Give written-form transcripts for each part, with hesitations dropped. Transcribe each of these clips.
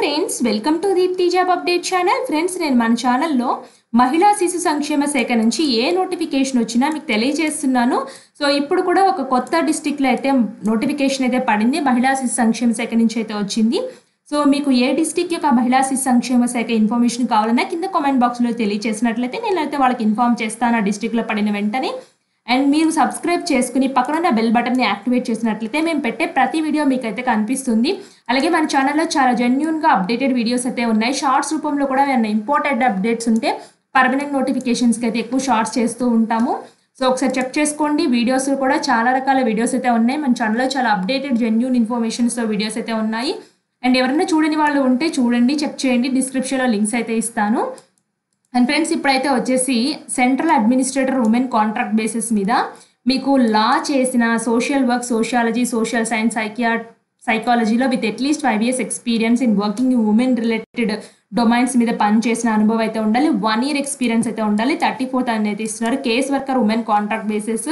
Friends, welcome to Deepti job update channel. Friends, నేను మన ఛానల్లో మహిళా శిశు సంక్షేమ శాఖ నుంచి ఏ నోటిఫికేషన్ వచ్చినా మీకు తెలియజేస్తున్నాను. సో ఇప్పుడు కూడా ఒక కొత్త డిస్ట్రిక్ట్లో అయితే నోటిఫికేషన్ అయితే పడింది. మహిళా శిశు సంక్షేమ శాఖ నుంచి అయితే వచ్చింది. సో మీకు ఏ డిస్ట్రిక్ట్ యొక్క మహిళా శిశు సంక్షేమ శాఖ ఇన్ఫర్మేషన్ కావాలన్నా కింద కామెంట్ బాక్స్లో తెలియజేసినట్లయితే నేనైతే వాళ్ళకి ఇన్ఫార్మ్ చేస్తాను ఆ డిస్ట్రిక్ట్లో పడిన వెంటనే. అండ్ మీరు సబ్స్క్రైబ్ చేసుకుని పక్కన బెల్ బటన్ని యాక్టివేట్ చేసినట్లయితే మేము పెట్టే ప్రతి వీడియో మీకైతే కనిపిస్తుంది. అలాగే మన ఛానల్లో చాలా జెన్యూన్గా అప్డేటెడ్ వీడియోస్ అయితే ఉన్నాయి. షార్ట్స్ రూపంలో కూడా ఏమైనా ఇంపార్టెంట్ అప్డేట్స్ ఉంటే పర్మనెంట్ నోటిఫికేషన్స్కి అయితే ఎక్కువ షార్ట్స్ చేస్తూ ఉంటాము. సో ఒకసారి చెక్ చేసుకోండి. వీడియోస్ కూడా చాలా రకాల వీడియోస్ అయితే ఉన్నాయి. మన ఛానల్లో చాలా అప్డేటెడ్ జెన్యూన్ ఇన్ఫర్మేషన్స్తో వీడియోస్ అయితే ఉన్నాయి. అండ్ ఎవరైనా చూడని వాళ్ళు ఉంటే చూడండి, చెక్ చేయండి. డిస్క్రిప్షన్లో లింక్స్ అయితే ఇస్తాను. అండ్ ఫ్రెండ్స్, ఇప్పుడైతే వచ్చేసి central administrator women contract basis మీద మీకు లా చేసిన social work, sociology, social science, సైకాలజీలో with at least 5 years experience in working women related domains మీద పనిచేసిన అనుభవం అయితే ఉండాలి. 1 year ఎక్స్పీరియన్స్ అయితే ఉండాలి. 34,000 అయితే ఇస్తున్నారు. Case worker women contract basis.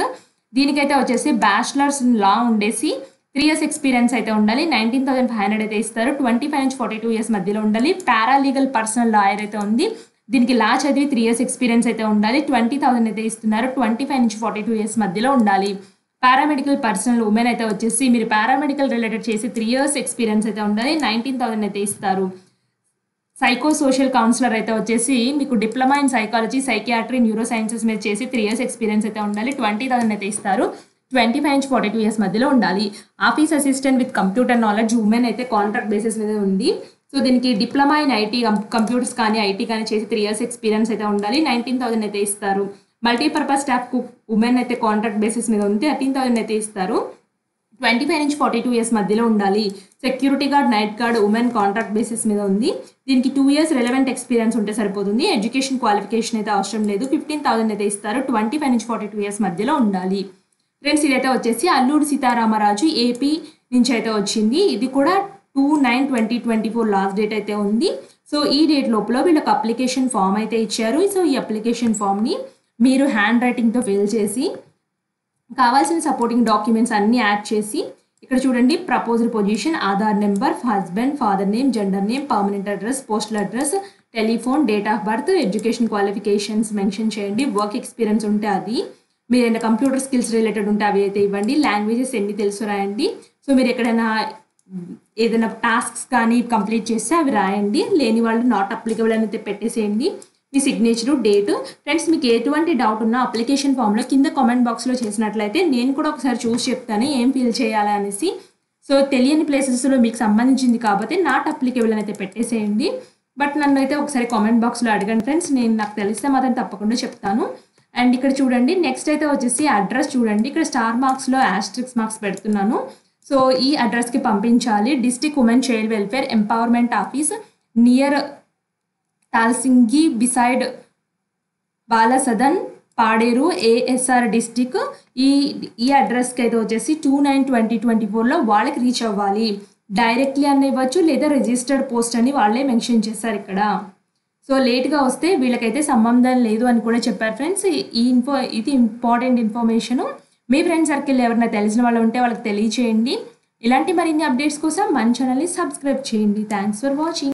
దీనికైతే వచ్చేసి బ్యాచిలర్స్ ఇన్ లా ఉండేసి 3 years ఎక్స్పీరియన్స్ అయితే ఉండాలి. 19,500 అయితే ఇస్తారు. 25 నుంచి 42 years మధ్యలో ఉండాలి. పారాలీగల్ పర్సనల్ లాయర్ అయితే ఉంది. దీనికి లా చదివి 3 years ఎక్స్పీరియన్స్ అయితే ఉండాలి. 20,000 అయితే ఇస్తున్నారు. 25 నుంచి 42 years మధ్యలో ఉండాలి. పారామెడికల్ పర్సనల్ ఉమెన్ అయితే వచ్చేసి మీరు పారామెడికల్ రిలేటెడ్ చేసి 3 years ఎక్స్పీరియన్స్ అయితే ఉండాలి. 19,000 అయితే ఇస్తారు. సైకో సోషల్ కౌన్సిలర్ అయితే వచ్చేసి మీకు diploma in psychology, psychiatry, neuro sciences మీద చేసి 3 years ఎక్స్పీరియన్స్ అయితే ఉండాలి. 20,000 అయితే ఇస్తారు. 25 నుంచి 42 years మధ్యలో ఉండాలి. Office assistant with computer knowledge women అయితే కాంట్రాక్ట్ బేసిస్ మీద ఉంది. సో దీనికి డిప్లొమా ఇన్ ఐటీ, కంప్యూటర్స్ కానీ ఐటీ కానీ చేసి 3 years ఎక్స్పీరియన్స్ అయితే ఉండాలి. 19,000 అయితే ఇస్తారు. మల్టీపర్పస్ స్టాఫ్ కుక్ ఉమెన్ అయితే కాంట్రాక్ట్ బేసిస్ మీద ఉంది. 13,000 అయితే ఇస్తారు. 25 నుంచి 42 years మధ్యలో ఉండాలి. Security guard, night gourd women contract basis మీద ఉంది. దీనికి 2 years రెలవెంట్ ఎక్స్పీరియన్స్ ఉంటే సరిపోతుంది. ఎడ్యుకేషన్ క్వాలిఫికేషన్ అయితే అవసరం లేదు. 15,000 అయితే ఇస్తారు. 25 నుంచి 42 years మధ్యలో ఉండాలి. ఫ్రెండ్స్, ఇదైతే వచ్చేసి అల్లూరి సీతారామరాజు ఏపీ నుంచి అయితే వచ్చింది. ఇది కూడా 2/9/2024 లాస్ట్ డేట్ అయితే ఉంది. సో ఈ డేట్ లోపల వీళ్ళకి అప్లికేషన్ ఫామ్ అయితే ఇచ్చారు. సో ఈ అప్లికేషన్ ఫామ్ని మీరు హ్యాండ్ రైటింగ్తో ఫిల్ చేసి కావాల్సిన సపోర్టింగ్ డాక్యుమెంట్స్ అన్నీ యాడ్ చేసి ఇక్కడ చూడండి, proposed position, Aadhaar number, husband, father name, gender name, permanent address, postal address, telephone, date of birth, education qualifications mention చేయండి. వర్క్ ఎక్స్పీరియన్స్ ఉంటే అది, మీరు ఏదైనా కంప్యూటర్ స్కిల్స్ రిలేటెడ్ ఉంటే అవి అయితే ఇవ్వండి. లాంగ్వేజెస్ ఎన్ని తెలుసు రాయండి. సో మీరు ఎక్కడైనా ఏదైనా టాస్క్స్ కానీ కంప్లీట్ చేస్తే అవి రాయండి. లేని వాళ్ళు నాట్ అప్లికబుల్ అని అయితే పెట్టేసేయండి. మీ సిగ్నేచరు, డేటు. ఫ్రెండ్స్, మీకు ఎటువంటి డౌట్ ఉన్నా అప్లికేషన్ ఫామ్లో కింద కామెంట్ బాక్స్లో చేసినట్లయితే నేను కూడా ఒకసారి చూసి చెప్తాను ఏం ఫిల్ చేయాలి అనేసి. సో తెలియని ప్లేసెస్లో మీకు సంబంధించింది కాబట్టి నాట్ అప్లికబుల్ అని అయితే పెట్టేసేయండి. బట్ నన్ను అయితే ఒకసారి కామెంట్ బాక్స్లో అడగండి ఫ్రెండ్స్, నేను నాకు తెలిస్తే మాత్రం తప్పకుండా చెప్తాను. అండ్ ఇక్కడ చూడండి, నెక్స్ట్ అయితే వచ్చేసి అడ్రస్ చూడండి. ఇక్కడ స్టార్ మార్క్స్లో యాస్ట్రిక్స్ మార్క్స్ పెడుతున్నాను. సో ఈ అడ్రస్కి పంపించాలి. District women child welfare empowerment office, near Talsingi, beside Balasadan, Paderu, ASR district. ఈ అడ్రస్కి అయితే వచ్చేసి 2/9/2024 వాళ్ళకి రీచ్ అవ్వాలి. డైరెక్ట్లీ అని ఇవ్వచ్చు, లేదా రిజిస్టర్డ్ పోస్ట్ అని వాళ్ళే మెన్షన్ చేస్తారు ఇక్కడ. సో లేట్గా వస్తే వీళ్ళకైతే సంబంధం లేదు అని కూడా చెప్పారు ఫ్రెండ్స్. ఇది ఇంపార్టెంట్ ఇన్ఫర్మేషను. మీ ఫ్రెండ్ సర్కిల్ ఎవరైనా తెలిసిన వాళ్ళు ఉంటే వాళ్ళకి తెలియచేయండి. ఇలాంటి మరిన్ని అప్డేట్స్ కోసం మన ఛానల్ని సబ్స్క్రైబ్ చేయండి. Thanks for watching.